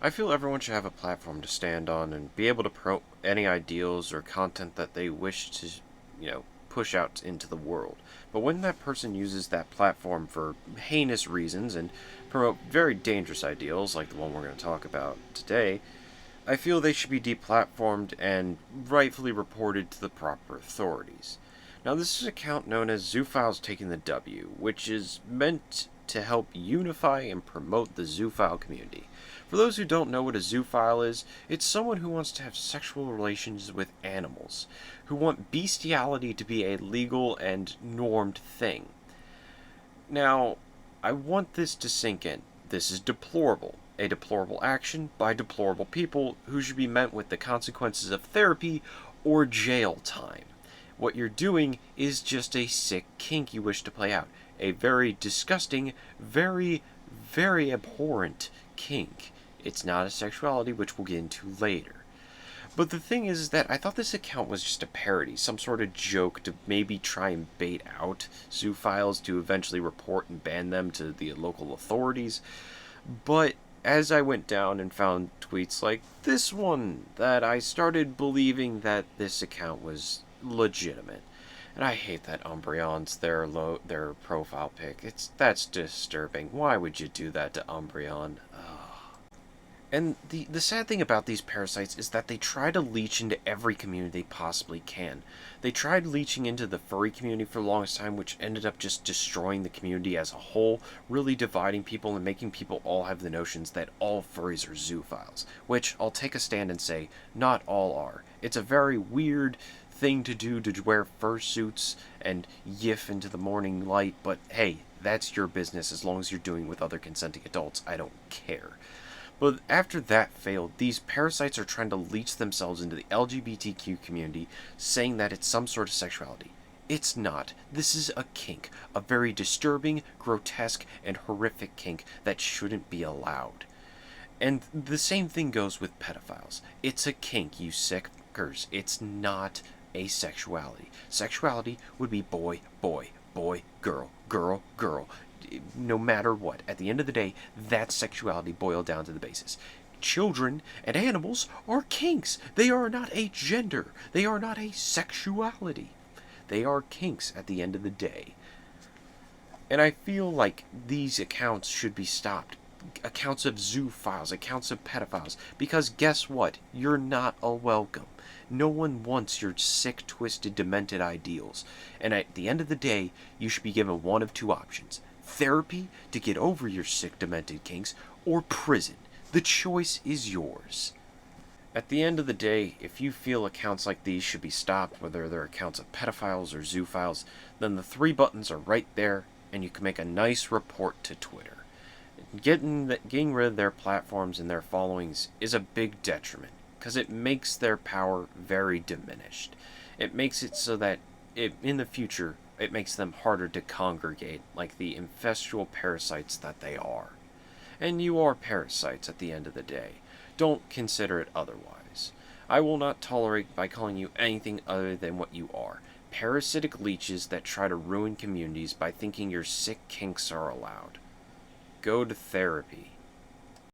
I feel everyone should have a platform to stand on and be able to promote any ideals or content that they wish to, push out into the world. But when that person uses that platform for heinous reasons and promote very dangerous ideals, like the one we're going to talk about today, I feel they should be deplatformed and rightfully reported to the proper authorities. Now, this is an account known as Zoophiles Taking the W, which is meant to help unify and promote the zoophile community. For those who don't know what a zoophile is, it's someone who wants to have sexual relations with animals, who want bestiality to be a legal and normed thing. Now, I want this to sink in. This is deplorable. A deplorable action by deplorable people who should be met with the consequences of therapy or jail time. What you're doing is just a sick kink you wish to play out. A very disgusting, very, very abhorrent kink. It's not a sexuality, which we'll get into later. But the thing is that I thought this account was just a parody, some sort of joke to maybe try and bait out zoophiles to eventually report and ban them to the local authorities. But as I went down and found tweets like this one, that I started believing that this account was legitimate. And I hate that Umbreon's their profile pic. That's disturbing. Why would you do that to Umbreon? And the sad thing about these parasites is that they try to leech into every community they possibly can. They tried leeching into the furry community for the longest time, which ended up just destroying the community as a whole, really dividing people and making people all have the notions that all furries are zoophiles, which I'll take a stand and say, not all are. It's a very weird thing to do to wear fursuits and yiff into the morning light, but hey, that's your business as long as you're doing it with other consenting adults. I don't care. But after that failed, these parasites are trying to leech themselves into the LGBTQ community, saying that it's some sort of sexuality. It's not. This is a kink, a very disturbing, grotesque, and horrific kink that shouldn't be allowed. And the same thing goes with pedophiles. It's a kink, you sick fuckers. It's not a sexuality. Sexuality would be boy, boy, boy, girl, girl, girl. No matter what. At the end of the day, that's sexuality boiled down to the basis. Children and animals are kinks. They are not a gender. They are not a sexuality. They are kinks at the end of the day. And I feel like these accounts should be stopped. Accounts of zoophiles, accounts of pedophiles. Because guess what? You're not a welcome. No one wants your sick, twisted, demented ideals. And at the end of the day, you should be given one of two options: therapy to get over your sick, demented kinks, or prison. The choice is yours. At the end of the day, if you feel accounts like these should be stopped, whether they're accounts of pedophiles or zoophiles, then the three buttons are right there, and you can make a nice report to Twitter. Getting rid of their platforms and their followings is a big detriment, because it makes their power very diminished. It makes it so that in the future, it makes them harder to congregate, like the infestual parasites that they are. And you are parasites at the end of the day. Don't consider it otherwise. I will not tolerate by calling you anything other than what you are: parasitic leeches that try to ruin communities by thinking your sick kinks are allowed. Go to therapy.